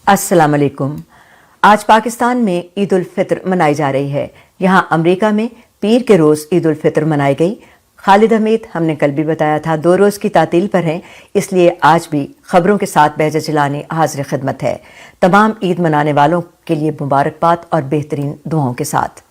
अस्सलाम वालेकुम। आज पाकिस्तान में ईद उल फितर मनाई जा रही है। यहाँ अमेरिका में पीर के रोज़ ईद उल फितर मनाई गई। खालिद हमीद हमने कल भी बताया था 2 रोज़ की तातील पर हैं, इसलिए आज भी खबरों के साथ बहजा चलाने हाजिर खिदमत है। तमाम ईद मनाने वालों के लिए मुबारकबाद और बेहतरीन दुआओं के साथ।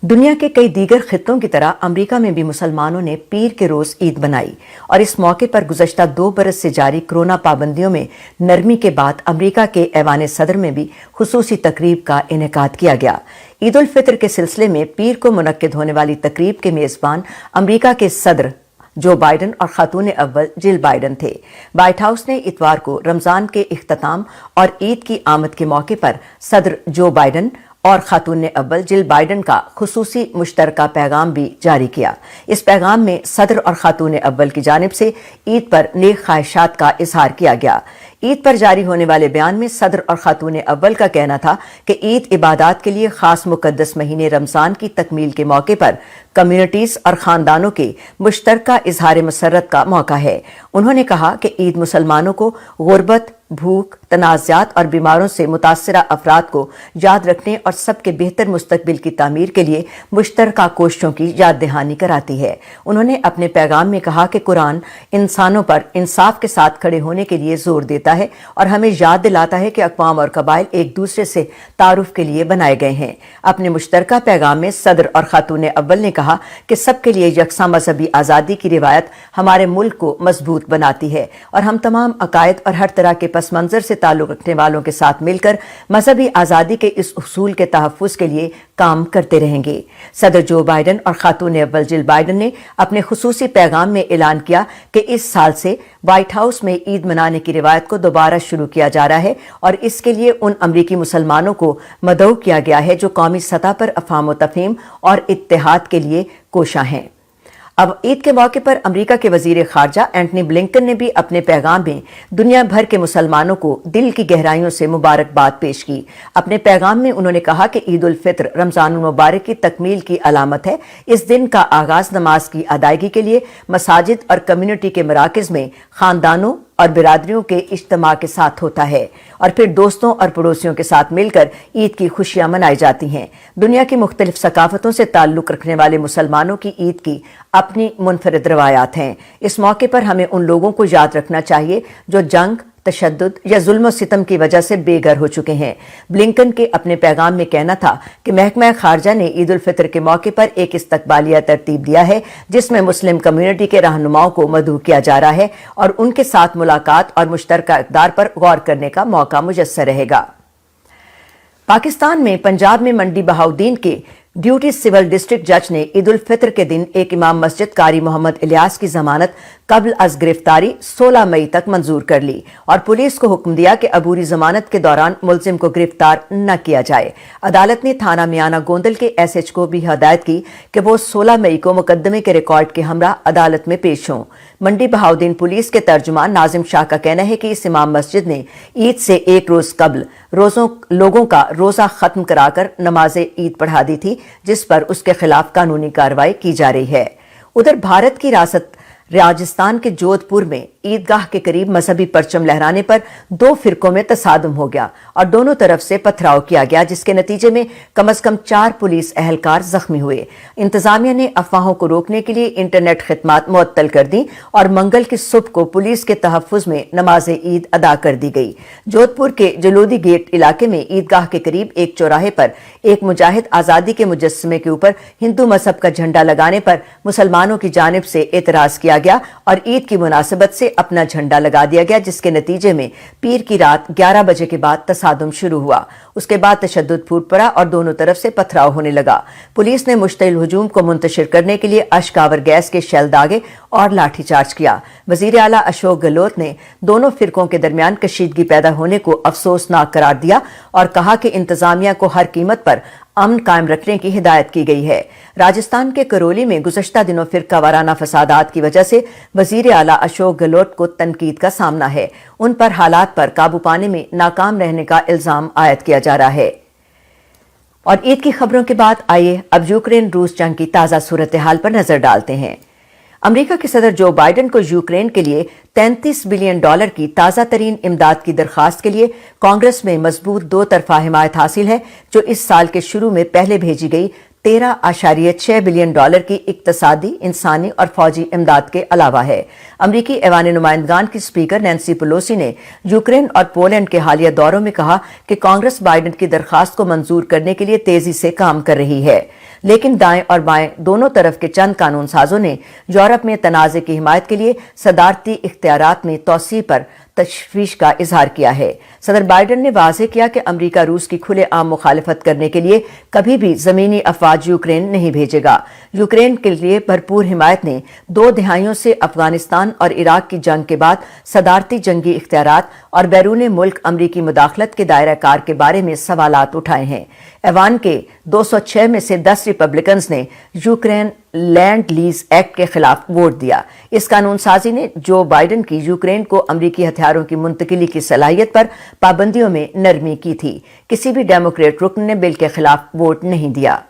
दुनिया के कई दीगर खित्तों की तरह अमेरिका में भी मुसलमानों ने पीर के रोज़ ईद मनाई और इस मौके पर गुज़श्ता 2 बरस से जारी कोरोना पाबंदियों में नरमी के बाद अमेरिका के ऐवान सदर में भी खुसूसी तकरीब का इनेकाद किया गया। ईद उल फितर के सिलसिले में पीर को मुनक्किद होने वाली तकरीब के मेज़बान अमेरिका के सदर जो बाइडन और खातून अव्वल जिल बाइडन थे। व्हाइट हाउस ने इतवार को रमजान के इख्तिताम और ईद की आमद के मौके पर सदर जो बाइडन और खातून अव्वल जिल बाइडन का खुसूसी मुश्तरका पैगाम भी जारी किया। इस पैगाम में सदर और खातून अव्वल की जानिब से ईद पर नेक ख्वाहिशात का इजहार किया गया। ईद पर जारी होने वाले बयान में सदर और खातून अव्वल का कहना था कि ईद इबादत के लिए खास मुकद्दस महीने रमजान की तकमील के मौके पर कम्युनिटीज और खानदानों के मुश्तरका इजहार मसरत का मौका है। उन्होंने कहा कि ईद मुसलमानों को गुर्बत, भूख, तनाज़ात और बीमारों से मुतासरा अफराद को याद रखने और सबके बेहतर मुस्तकबिल की तामीर के लिए मुश्तरका कोशिशों की याद दहानी कराती है। उन्होंने अपने पैगाम में कहा कि कुरान इंसानों पर इंसाफ के साथ खड़े होने के लिए जोर देता है और हमें याद दिलाता है कि अक़वाम और कबाइल एक दूसरे से तारुफ के लिए बनाए गए हैं। अपने मुश्तरका पैगाम में सदर और खातून अव्वल ने कहा कि सबके लिए यकसा मजहबी आज़ादी की रिवायत हमारे मुल्क को मजबूत बनाती है और हम तमाम अकायद और हर तरह के पस मंजर से ताल्लुक रखने वालों के साथ मिलकर मजहबी आज़ादी के इस उसूल के तहफ़्फ़ुज़ के लिए काम करते रहेंगे। सदर जो बाइडन और खातून अव्वल जिल बाइडन ने अपने खुसूसी पैगाम में ऐलान किया कि इस साल से व्हाइट हाउस में ईद मनाने की रिवायत को दोबारा शुरू किया जा रहा है और इसके लिए उन अमरीकी मुसलमानों को मदऊ किया गया है जो कौमी सतह पर अफ़हाम तफ़हीम और इत्तेहाद के लिए कोशा हैं। अब ईद के मौके पर अमेरिका के वजीर खारजा एंटनी ब्लिंकन ने भी अपने पैगाम में दुनिया भर के मुसलमानों को दिल की गहराइयों से मुबारकबाद पेश की। अपने पैगाम में उन्होंने कहा कि ईद उल फितर रमजान मुबारक की तकमील की अलामत है। इस दिन का आगाज नमाज की अदायगी के लिए मसाजिद और कम्युनिटी के मराकज़ में खानदानों और बिरादरियों के इज्तिमा के साथ होता है और फिर दोस्तों और पड़ोसियों के साथ मिलकर ईद की खुशियां मनाई जाती हैं। दुनिया की मुख्तलिफ सकाफतों से ताल्लुक रखने वाले मुसलमानों की ईद की अपनी मुनफरिद रवायात हैं। इस मौके पर हमें उन लोगों को याद रखना चाहिए जो जंग, तशद्दुद या जुल्म सितम की वजह से बेघर हो चुके हैं। ब्लिंकन के अपने पैगाम में कहना था कि महकमा खारजा ने ईद उल फितर के मौके पर एक इस्तकबालिया तरतीब दिया है जिसमें मुस्लिम कम्युनिटी के रहनुमाओं को मदऊ किया जा रहा है और उनके साथ मुलाकात और मुश्तरका इक़दार पर गौर करने का मौका मुयस्सर रहेगा। पाकिस्तान में पंजाब में मंडी बहाउद्दीन के ड्यूटी सिविल डिस्ट्रिक्ट जज ने ईद उल फितर के दिन एक इमाम मस्जिद कारी मोहम्मद इलियास की जमानत कबल अज गिरफ्तारी 16 मई तक मंजूर कर ली और पुलिस को हुक्म दिया कि अबूरी जमानत के दौरान मुलजिम को गिरफ्तार न किया जाए। अदालत ने थाना मियाना गोंदल के एसएच को भी हदायत की कि वो 16 मई को मुकदमे के रिकॉर्ड के हमरा अदालत में पेश हों। मंडी बहाउद्दीन पुलिस के तर्जुमान नाजिम शाह का कहना है कि इस इमाम मस्जिद ने ईद से एक रोज कबल लोगों का रोजा खत्म कराकर नमाज ईद पढ़ा दी थी, जिस पर उसके खिलाफ कानूनी कार्रवाई की जा रही है। उधर भारत की राजस्थान के जोधपुर में ईदगाह के करीब मजहबी परचम लहराने पर 2 फिरकों में तसादुम हो गया और दोनों तरफ से पथराव किया गया, जिसके नतीजे में कम से कम 4 पुलिस एहलकार जख्मी हुए। इंतजामिया ने अफवाहों को रोकने के लिए इंटरनेट खिदमात मुअत्तल कर दी और मंगल की सुबह को पुलिस के तहफ़्फ़ुज़ में नमाज ईद अदा कर दी गई। जोधपुर के जलोदी गेट इलाके में ईदगाह के करीब एक चौराहे पर एक मुजाहिद आज़ादी के मुजस्समे के ऊपर हिंदू मजहब का झंडा लगाने पर मुसलमानों की जानिब से एतराज किया गया और ईद की मुनासिबत से अपना झंडा लगा दिया गया, जिसके नतीजे में पीर की रात 11 बजे के बाद तसादुम शुरू हुआ। उसके बाद तशद्दुद फूट पड़ा और दोनों तरफ से पथराव होने लगा। पुलिस ने मुश्तइल हुजूम को मुंतशिर करने के लिए अश्कावर गैस के शेल दागे और लाठीचार्ज किया। वजीर आला अशोक गहलोत ने दोनों फिरकों के दरमियान कशीदगी पैदा होने को अफसोसनाक करार दिया और कहा कि इंतजामिया को हर कीमत पर अमन कायम रखने की हिदायत की गई है। राजस्थान के करौली में गुज़श्ता दिनों फिरका वाराना फसादात की वजह से वजीर आला अशोक गहलोत को तनकीद का सामना है। उन पर हालात पर काबू पाने में नाकाम रहने का इल्जाम आयद किया जा रहा है। और ईद की खबरों के बाद आइए अब यूक्रेन रूस जंग की ताज़ा सूरत हाल पर नजर डालते हैं। अमेरिका के सदर जो बाइडेन को यूक्रेन के लिए $33 बिलियन की ताज़ा तरीन इमदाद की दरखास्त के लिए कांग्रेस में मजबूत दो तरफा हिमायत हासिल है, जो इस साल के शुरू में पहले भेजी गई $13.6 बिलियन की इक्तसादी, इंसानी और फौजी इमदाद के अलावा है। अमरीकी ऐवान नुमाइंदगान की स्पीकर नैन्सी पेलोसी ने यूक्रेन और पोलैंड के हालिया दौरों में कहा कि कांग्रेस बाइडेन की दरखास्त को मंजूर करने के लिए तेजी से काम कर रही है, लेकिन दाएं और बाएं दोनों तरफ के चंद कानून साजों ने यूरोप में तनाज़े की हिमायत के लिए सदारती इख्तियारात में तोसी पर तशवीश का इजहार किया है। सदर बाइडेन ने वाज़ेह किया कि अमरीका रूस की खुलेआम मुखालिफत करने के लिए कभी भी जमीनी अफवाज यूक्रेन नहीं भेजेगा। यूक्रेन के लिए भरपूर हिमायत ने 2 दहाइयों से अफगानिस्तान और इराक की जंग के बाद सदारती जंगी इख्तियारात और बैरून मुल्क अमरीकी मुदाखलत के दायरा कार के बारे में सवालात उठाए हैं। ऐवान के 206 में से 10 रिपब्लिकन्स ने यूक्रेन लैंड लीज एक्ट के खिलाफ वोट दिया। इस कानून साजी ने जो बाइडेन की यूक्रेन को अमरीकी हथियारों की मुंतकिली की सलाहियत पर पाबंदियों में नरमी की थी। किसी भी डेमोक्रेट रुकन ने बिल के खिलाफ वोट नहीं दिया।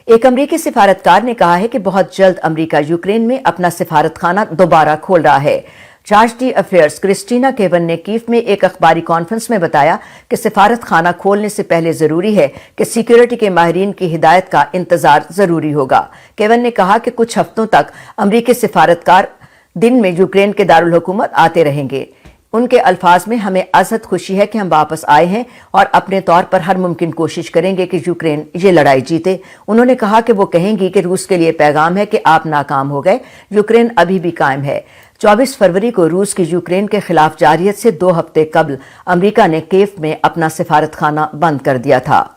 एक अमरीकी सिफारतकार ने कहा है कि बहुत जल्द अमरीका यूक्रेन में अपना सिफारतखाना दोबारा खोल रहा है। चार्ज डी अफेयर्स क्रिस्टीना केवन ने कीव में एक अखबारी कॉन्फ्रेंस में बताया कि सिफारत खाना खोलने से पहले जरूरी है कि सिक्योरिटी के माहिरीन की हिदायत का इंतजार जरूरी होगा। केवन ने कहा कि कुछ हफ्तों तक अमरीकी सिफारतकार दिन में यूक्रेन के दारुल हुकूमत आते रहेंगे। उनके अल्फाज में, हमें अज़द खुशी है कि हम वापस आए हैं और अपने तौर पर हर मुमकिन कोशिश करेंगे कि यूक्रेन ये लड़ाई जीते। उन्होंने कहा कि वो कहेंगी कि रूस के लिए पैगाम है कि आप नाकाम हो गए, यूक्रेन अभी भी कायम है। 24 फरवरी को रूस की यूक्रेन के खिलाफ जारियत से 2 हफ्ते कबल अमरीका ने कीव में अपना सिफारतखाना बंद कर दिया था।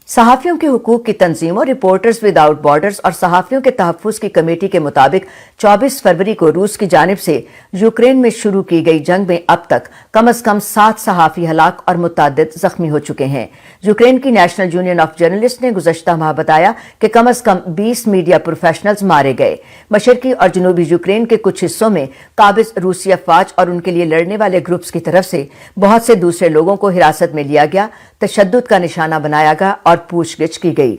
सहाफ़ियों के हुकूक की तंजीमों, रिपोर्टर्स विदाउट बॉर्डर्स और सहाफ़ियों के तहफ़्फ़ुज़ की कमेटी के मुताबिक 24 फरवरी को रूस की जानिब से यूक्रेन में शुरू की गई जंग में अब तक कम अज़ कम 7 सहाफ़ी हलाक और मुतअद्दिद ज़ख्मी हो चुके हैं। यूक्रेन की नेशनल यूनियन ऑफ जर्नलिस्ट ने गुज़श्ता माह बताया कि कम अज़ कम 20 मीडिया प्रोफेशनल्स मारे गए। मशरकी और जनूबी यूक्रेन के कुछ हिस्सों में काबिज रूसी अफवाज और उनके लिए लड़ने वाले ग्रुप्स की तरफ से बहुत से दूसरे लोगों को हिरासत में लिया गया, तशद्दुद का निशाना बनाया गया और पूछगिछ की गई।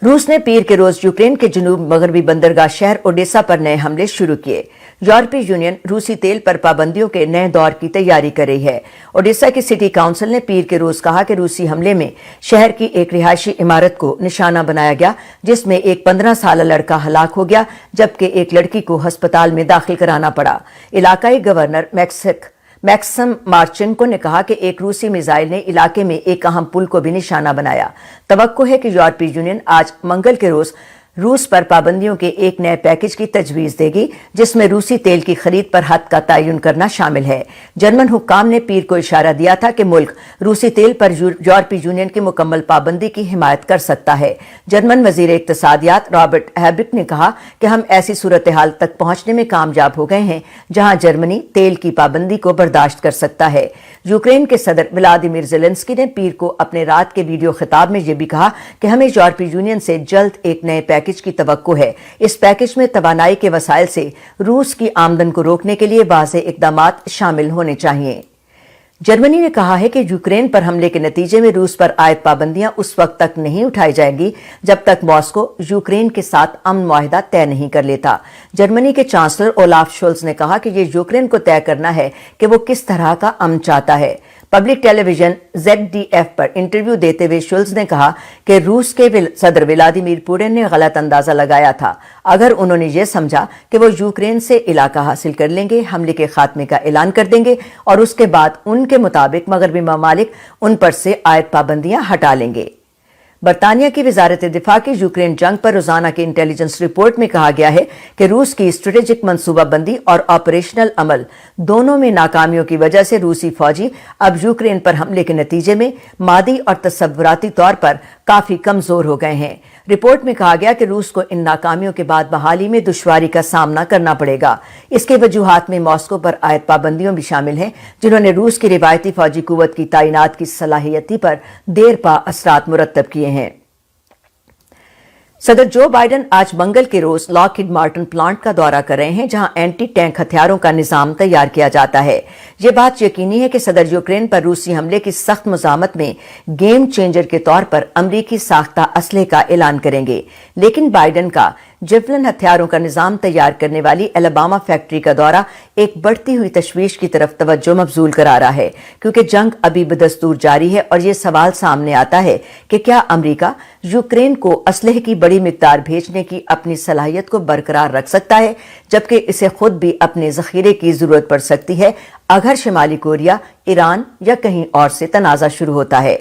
रूस ने पीर के रोज यूक्रेन के जनूब मगरबी बंदरगाह शहर ओडेसा पर नए हमले शुरू किए। यूरोपीय यूनियन रूसी तेल पर पाबंदियों के नए दौर की तैयारी कर रही है। ओडेसा की सिटी काउंसिल ने पीर के रोज कहा कि रूसी हमले में शहर की एक रिहायशी इमारत को निशाना बनाया गया, जिसमें एक 15 साल लड़का हलाक हो गया, जबकि एक लड़की को अस्पताल में दाखिल कराना पड़ा। इलाकाई गवर्नर मैक्सम मार्चेंको ने कहा कि एक रूसी मिसाइल ने इलाके में एक अहम पुल को भी निशाना बनाया। तवक्को है कि यूरोपीय यूनियन आज मंगल के रोज रूस पर पाबंदियों के एक नए पैकेज की तजवीज देगी, जिसमें रूसी तेल की खरीद पर हद का तयन करना शामिल है। जर्मन हुक्काम ने पीर को इशारा दिया था कि मुल्क रूसी तेल पर यूरोपीय यूनियन की मुकम्मल पाबंदी की हिमायत कर सकता है। जर्मन वजीर इक्तसादियात रॉबर्ट हैबिक ने कहा कि हम ऐसी सूरत हाल तक पहुंचने में कामयाब हो गए हैं जहां जर्मनी तेल की पाबंदी को बर्दाश्त कर सकता है। यूक्रेन के सदर व्लादिमीर ज़ेलेंस्की ने पीर को अपने रात के वीडियो खिताब में यह भी कहा कि हमें यूरोपीय यूनियन से जल्द एक नए पैकेज की तवक्को है। इस पैकेज में तवानाई के वसाइल से रूस की आमदन को रोकने के लिए वाज़ेह इक़दामात शामिल होने चाहिए। जर्मनी ने कहा है कि यूक्रेन पर हमले के नतीजे में रूस पर आयद पाबंदियां उस वक्त तक नहीं उठाई जाएंगी जब तक मॉस्को यूक्रेन के साथ अमन मुआहिदा तय नहीं कर लेता। जर्मनी के चांसलर ओलाफ शोल्ज ने कहा कि ये यूक्रेन को तय करना है कि वो किस तरह का अमन चाहता है। पब्लिक टेलीविजन ZDF पर इंटरव्यू देते हुए शुल्ज ने कहा कि रूस के सदर व्लादिमीर पुतिन ने गलत अंदाजा लगाया था। अगर उन्होंने ये समझा कि वो यूक्रेन से इलाका हासिल कर लेंगे, हमले के खात्मे का ऐलान कर देंगे और उसके बाद उनके मुताबिक मगरबी ममालिक उन पर से आयद पाबंदियां हटा लेंगे। बरतानिया की वजारत दिफा की यूक्रेन जंग पर रोजाना की इंटेलिजेंस रिपोर्ट में कहा गया है कि रूस की स्ट्रेटेजिक मंसूबाबंदी और ऑपरेशनल अमल दोनों में नाकामियों की वजह से रूसी फौजी अब यूक्रेन पर हमले के नतीजे में मादी और तसव्वुराती तौर पर काफी कमजोर हो गए हैं। रिपोर्ट में कहा गया कि रूस को इन नाकामियों के बाद बहाली में दुश्वारी का सामना करना पड़ेगा। इसके वजूहात में मॉस्को पर आयद पाबंदियों भी शामिल हैं, जिन्होंने रूस की रिवायती फौजी कुव्वत की तैनात की सलाहियती पर देर पा असरात मुरत्तब किए हैं। सदर जो बाइडेन आज मंगल के रोज लॉकहीड मार्टिन प्लांट का दौरा कर रहे हैं, जहां एंटी टैंक हथियारों का निजाम तैयार किया जाता है। ये बात यकीनी है कि सदर यूक्रेन पर रूसी हमले की सख्त मुज़ामत में गेम चेंजर के तौर पर अमरीकी साख्ता असले का ऐलान करेंगे, लेकिन बाइडेन का जिवलन हथियारों का निजाम तैयार करने वाली एलाबामा फैक्ट्री का दौरा एक बढ़ती हुई तशवीश की तरफ तवज्जो मबजूल करा रहा है, क्योंकि जंग अभी बदस्तूर जारी है और ये सवाल सामने आता है कि क्या अमेरिका यूक्रेन को असलहे की बड़ी मिकदार भेजने की अपनी सलाहियत को बरकरार रख सकता है, जबकि इसे खुद भी अपने जखीरे की जरूरत पड़ सकती है अगर शिमाली कोरिया, ईरान या कहीं और से तनाज़ा शुरू होता है।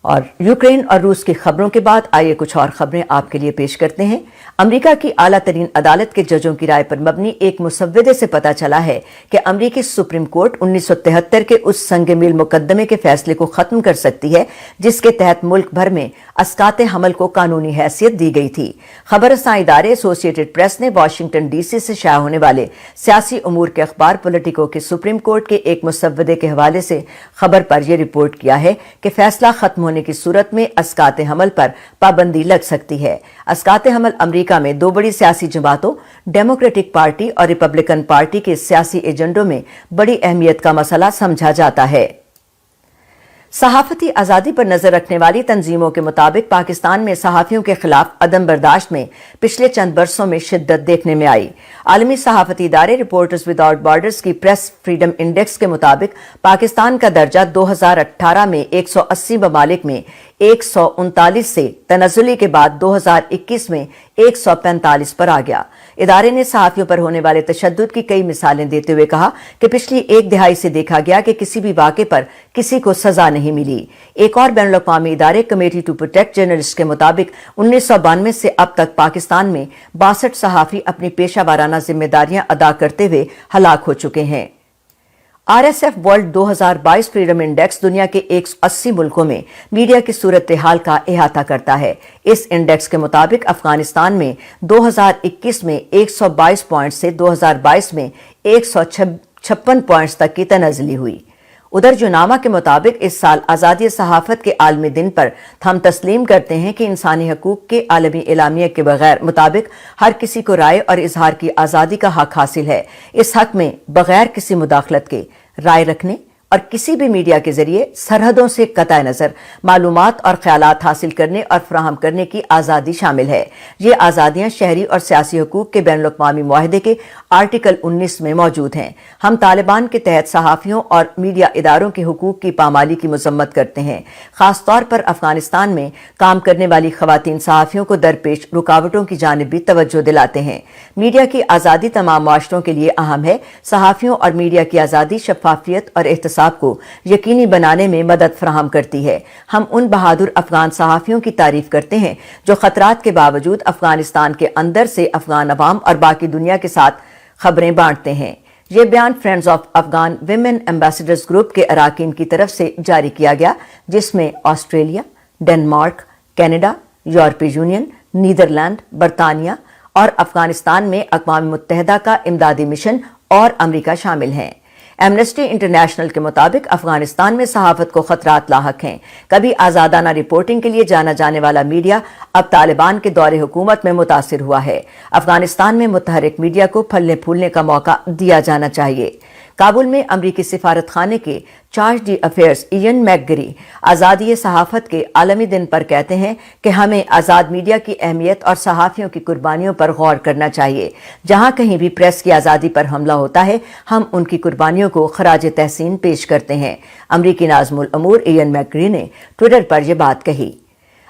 और यूक्रेन और रूस की खबरों के बाद आइए कुछ और खबरें आपके लिए पेश करते हैं। अमेरिका की आला तरीन अदालत के जजों की राय पर मबनी एक मुसव्वदे से पता चला है कि अमेरिकी सुप्रीम कोर्ट 1973 के उस संग मील मुकदमे के फैसले को खत्म कर सकती है जिसके तहत मुल्क भर में अस्काते हमल को कानूनी हैसियत दी गई थी। खबरसां इदारे एसोसिएटेड प्रेस ने वाशिंगटन डीसी से शाया होने वाले सियासी उमूर के अखबार पोलिटिको के सुप्रीम कोर्ट के एक मुसव्वदे के हवाले से खबर पर यह रिपोर्ट किया है कि फैसला खत्म होने की सूरत में अस्काते हमल पर पाबंदी लग सकती है। अस्काते हमल अमेरिका में दो बड़ी सियासी जमातों डेमोक्रेटिक पार्टी और रिपब्लिकन पार्टी के सियासी एजेंडों में बड़ी अहमियत का मसला समझा जाता है। सहाफती आज़ादी पर नजर रखने वाली तंजीमों के मुताबिक पाकिस्तान में सहाफियों के खिलाफ अदम बर्दाश्त में पिछले चंद बरसों में शिद्दत देखने में आई। आलमी सहाफती इदारे रिपोर्टर्स विदाउट बॉर्डर्स की प्रेस फ्रीडम इंडेक्स के मुताबिक पाकिस्तान का दर्जा 2018 में 180 ममालिक में 139 से तनज़्ज़ुली के बाद 2021 में 145 पर आ गया। इदारे ने सहाफियों पर होने वाले तशद्दुद की कई मिसालें देते हुए कहा कि पिछली एक दिहाई से देखा गया कि किसी भी वाक़े पर किसी को सजा नहीं मिली। एक और बैनुल अक़वामी इदारे कमेटी टू प्रोटेक्ट जर्नलिस्ट के मुताबिक 1992 से अब तक पाकिस्तान में 62 सहाफ़ी अपनी पेशा वाराना जिम्मेदारियां अदा करते हुए हलाक हो चुके हैं। RSF वर्ल्ड 2022 फ्रीडम इंडेक्स दुनिया के 180 मुल्कों में मीडिया की सूरत हाल का अहाता करता है। इस इंडेक्स के मुताबिक अफगानिस्तान में 2021 में 122 पॉइंट से 2022 में 156 पॉइंट्स तक की तनज़्ज़ुली हुई। उधर जुनामा के मुताबिक इस साल आज़ादी सहाफत के आलमी दिन पर हम तस्लीम करते हैं कि इंसानी हकूक के आलमी एलामिया के बगैर मुताबिक हर किसी को राय और इजहार की आज़ादी का हक हासिल है। इस हक में बगैर किसी मुदाखलत के राय रखने और किसी भी मीडिया के जरिए सरहदों से कतई नज़र मालूमात और ख्यालात हासिल करने और फराहम करने की आज़ादी शामिल है। ये आज़ादियाँ शहरी और सियासी हकूक के बैनुल अक़वामी मुआहदे के आर्टिकल 19 में मौजूद हैं। हम तालिबान के तहत सहाफ़ियों और मीडिया इदारों के हकूक की पामाली की मजम्मत करते हैं। ख़ास तौर पर अफगानिस्तान में काम करने वाली ख़वातीन सहाफ़ियों को दरपेश रुकावटों की जानिब भी तवज्जो दिलाते हैं। मीडिया की आज़ादी तमाम माशरों के लिए अहम है। सहाफ़ियों और मीडिया की आज़ादी शफ़ाफ़ियत और एहतसाब को यकीनी बनाने में मदद फराहम करती है। हम उन बहादुर अफगान सहाफ़ियों की तारीफ करते हैं जो खतरात के बावजूद अफगानिस्तान के अंदर से अफगान अवाम और बाकी दुनिया के साथ खबरें बांटते हैं। ये बयान friends of Afghan women ambassadors group के अराकीन की तरफ से जारी किया गया, जिसमें ऑस्ट्रेलिया, डेनमार्क, कनाडा, यूरोपीय यूनियन, नीदरलैंड, बरतानिया और अफगानिस्तान में अक़वाम मुत्तहिदा का इमदादी मिशन और अमेरिका शामिल हैं। एमनेस्टी इंटरनेशनल के मुताबिक अफगानिस्तान में सहाफत को खतरात लाहक हैं। कभी आज़ादाना रिपोर्टिंग के लिए जाना जाने वाला मीडिया अब तालिबान के दौरे हुकूमत में मुतासिर हुआ है। अफगानिस्तान में मुतहरिक मीडिया को फलने फूलने का मौका दिया जाना चाहिए। काबुल में अमरीकी सिफारत खाने के चार्ज डी अफेयर्स इयन मैकगरी आज़ादी सहाफत के आलमी दिन पर कहते हैं कि हमें आज़ाद मीडिया की अहमियत और सहाफ़ियों की कुर्बानियों पर गौर करना चाहिए। जहां कहीं भी प्रेस की आज़ादी पर हमला होता है, हम उनकी कुर्बानियों को खराज तहसीन पेश करते हैं। अमरीकी नाज़मुल अमूर इयन मैकगरी ने ट्विटर पर यह बात कही।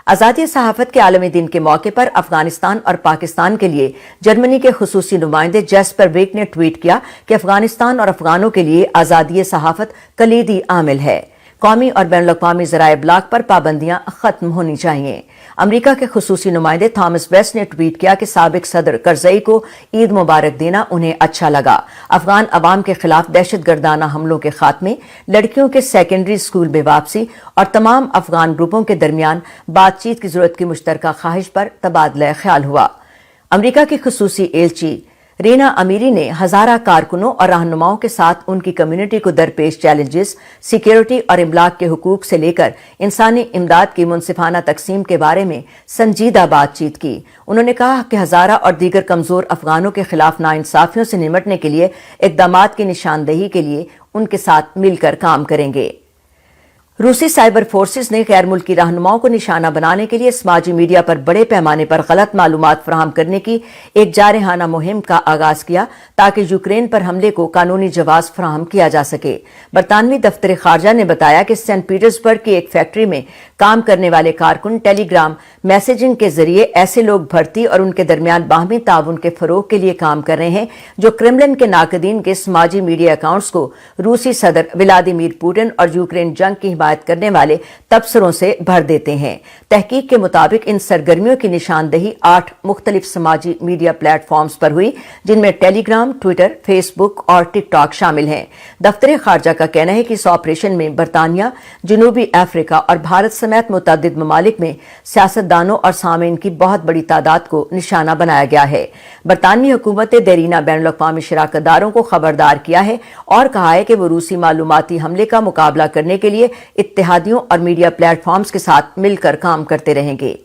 आज़ादी सहाफत के आलमी दिन के मौके पर अफगानिस्तान और पाकिस्तान के लिए जर्मनी के खुसूसी नुमाइंदे जेस्पर वेक ने ट्वीट किया कि अफगानिस्तान और अफगानों के लिए आज़ादी सहाफत कलीदी आमिल है। कौमी और बैनुल अक़वामी ज़राए इब्लाग पर पाबंदियां खत्म होनी चाहिए। अमेरिका के खुसूसी नुमाइंदे थॉमस वेस्ट ने ट्वीट किया कि साबिक सदर करज़ई को ईद मुबारक देना उन्हें अच्छा लगा। अफगान अवाम के खिलाफ दहशतगर्दाना हमलों के खात्मे, लड़कियों के सेकेंडरी स्कूल में वापसी और तमाम अफगान ग्रुपों के दरमियान बातचीत की जरूरत की मुश्तरका ख्वाहिश पर तबादला ख्याल हुआ। अमेरिका की खुसूसी एलची रीना अमीरी ने हजारा कारकुनों और रहनुमाओं के साथ उनकी कम्युनिटी को दरपेश चैलेंजेस, सिक्योरिटी और इमलाक के हुकूक से लेकर इंसानी इमदाद की मुनसिफाना तकसीम के बारे में संजीदा बातचीत की। उन्होंने कहा कि हजारा और दीगर कमजोर अफगानों के खिलाफ नाइंसाफियों से निमटने के लिए इक़दामात की निशानदेही के लिए उनके साथ मिलकर काम करेंगे। रूसी साइबर फोर्सेस ने गैर मुल्की रहनुमाओं को निशाना बनाने के लिए समाजी मीडिया पर बड़े पैमाने पर गलत मालूमात फराहम करने की एक जारहाना मुहिम का आगाज किया ताकि यूक्रेन पर हमले को कानूनी जवाब फराहम किया जा सके। बरतानवी दफ्तर खारजा ने बताया कि सेंट पीटर्सबर्ग की एक फैक्ट्री में काम करने वाले कारकुन टेलीग्राम मैसेजिंग के जरिए ऐसे लोग भर्ती और उनके दरमियान बाहमी ताउन के फरोग के लिए काम कर रहे हैं जो क्रेमलिन के नाकदीन के समाजी मीडिया अकाउंट्स को रूसी सदर व्लादिमीर पुतिन और यूक्रेन जंग की हिमायत करने वाले तबसरों से भर देते हैं। तहकीक के मुताबिक इन सरगर्मियों की निशानदेही 8 मुख्तलिफ समाजी मीडिया प्लेटफॉर्म्स पर हुई, जिनमें टेलीग्राम, ट्विटर, फेसबुक और टिकटॉक शामिल हैं। दफ्तर खारजा का कहना है कि इस ऑपरेशन में बरतानिया, जनूबी अफ्रीका और भारत समेत मुतअद्दिद ममालिक में सियासतदानों और सामीन की बहुत बड़ी तादाद को निशाना बनाया गया है। बरतानवी हुकूमत ने देरीना बैनुल-अक़वामी शराकतदारों को खबरदार किया है और कहा है कि वो रूसी मालूमाती हमले का मुकाबला करने के लिए इत्तेहादियों और मीडिया प्लेटफॉर्म्स के साथ मिलकर काम करते रहेंगे।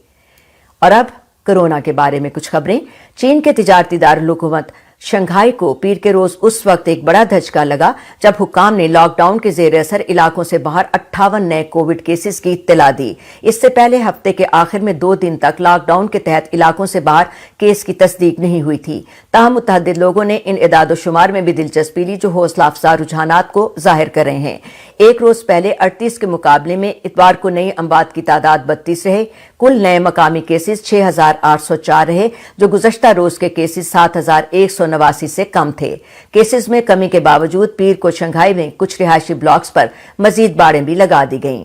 और अब कोरोना के बारे में कुछ खबरें। चीन के तिजारती दारुल हुकूमत शंघाई को पीर के रोज उस वक्त एक बड़ा धचका लगा जब हुक्काम ने लॉकडाउन के जेर असर इलाकों से बाहर 58 नए कोविड केसेस की इत्तला दी। इससे पहले हफ्ते के आखिर में 2 दिन तक लॉकडाउन के तहत इलाकों से बाहर केस की तस्दीक नहीं हुई थी। ताहम मुतअद्दिद लोगों ने इन इदाद शुमार में भी दिलचस्पी ली जो हौसला अफजा रुझानात को जाहिर कर रहे हैं। एक रोज पहले 38 के मुकाबले में इतवार को नई अमवात की तादाद 32 रहे। कुल नए मकामी केसेस 6,804 रहे जो गुज़श्ता रोज के केसेस 7,189 से कम थे। केसेस में कमी के बावजूद पीर को शंघाई में कुछ रिहायशी ब्लॉक्स पर मजीद बाड़ें भी लगा दी गईं।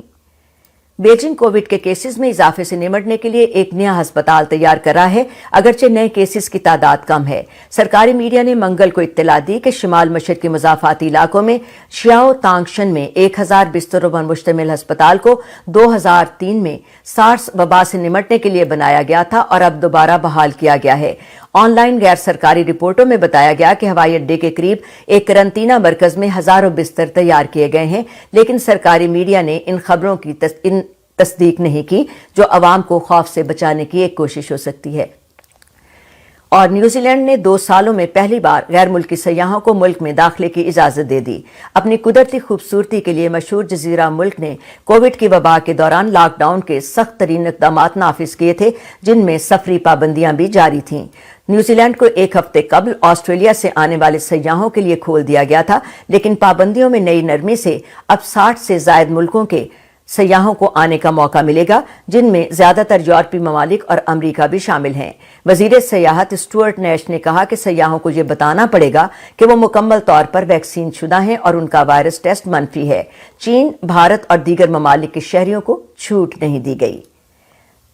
बीजिंग कोविड के केसेस में इजाफे से निमटने के लिए एक नया अस्पताल तैयार कर रहा है, अगरचे नए केसेस की तादाद कम है। सरकारी मीडिया ने मंगल को इत्तला दी कि शिमाल मशरकी मुजाफाती इलाकों में शियाओ तांगशन में 1000 बिस्तरों पर मुश्तमिल अस्पताल को 2003 में सार्स वबा से निमटने के लिए बनाया गया था और अब दोबारा बहाल किया गया है। ऑनलाइन गैर सरकारी रिपोर्टों में बताया गया कि हवाई अड्डे के करीब एक करंतना मरकज में हजारों बिस्तर तैयार किए गए हैं, लेकिन सरकारी मीडिया ने इन खबरों की तस्दीक नहीं की जो अवाम को खौफ से बचाने की एक कोशिश हो सकती है। और न्यूजीलैंड ने 2 सालों में पहली बार गैर मुल्की सयाहों को मुल्क में दाखिले की इजाजत दे दी। अपनी कुदरती खूबसूरती के लिए मशहूर जजीरा मुल्क ने कोविड की वबा के दौरान लॉकडाउन के सख्त तरीन इक़दामात नाफिज किए थे, जिनमें सफरी पाबंदियां भी जारी थीं। न्यूजीलैंड को एक हफ्ते कबल ऑस्ट्रेलिया से आने वाले सयाहों के लिए खोल दिया गया था, लेकिन पाबंदियों में नई नरमी से अब 60 से ज्यादा मुल्कों के सयाहों को आने का मौका मिलेगा, जिनमें ज्यादातर यूरोपीय ममालिक और अमरीका भी शामिल हैं। वजीर सयाहत स्टुअर्ट नैश ने कहा कि सयाहों को यह बताना पड़ेगा कि वो मुकम्मल तौर पर वैक्सीन शुदा हैं और उनका वायरस टेस्ट मनफी है। चीन, भारत और दीगर ममालिक के शहरियों को छूट नहीं दी गई।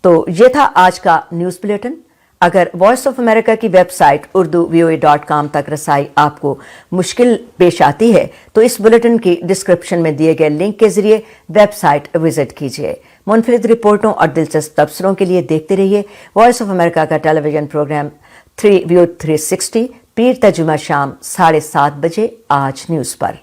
तो ये था आज का न्यूज बुलेटिन। अगर वॉइस ऑफ अमेरिका की वेबसाइट urdu.voa.com तक रसाई आपको मुश्किल पेश आती है तो इस बुलेटिन की डिस्क्रिप्शन में दिए गए लिंक के जरिए वेबसाइट विजिट कीजिए। मुनफरिद रिपोर्टों और दिलचस्प तबसरों के लिए देखते रहिए वॉइस ऑफ अमेरिका का टेलीविजन प्रोग्राम व्यू 360 पीर तर्जुमा शाम 7:30 बजे आज न्यूज पर।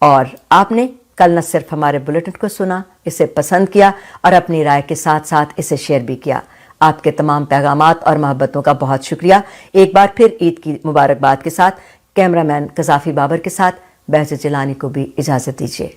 और आपने कल न सिर्फ हमारे बुलेटिन को सुना, इसे पसंद किया और अपनी राय के साथ साथ इसे शेयर भी किया। आपके तमाम पैगामात और मोहब्बतों का बहुत शुक्रिया। एक बार फिर ईद की मुबारकबाद के साथ कैमरामैन कजाफी बाबर के साथ बहजत जिलानी को भी इजाजत दीजिए।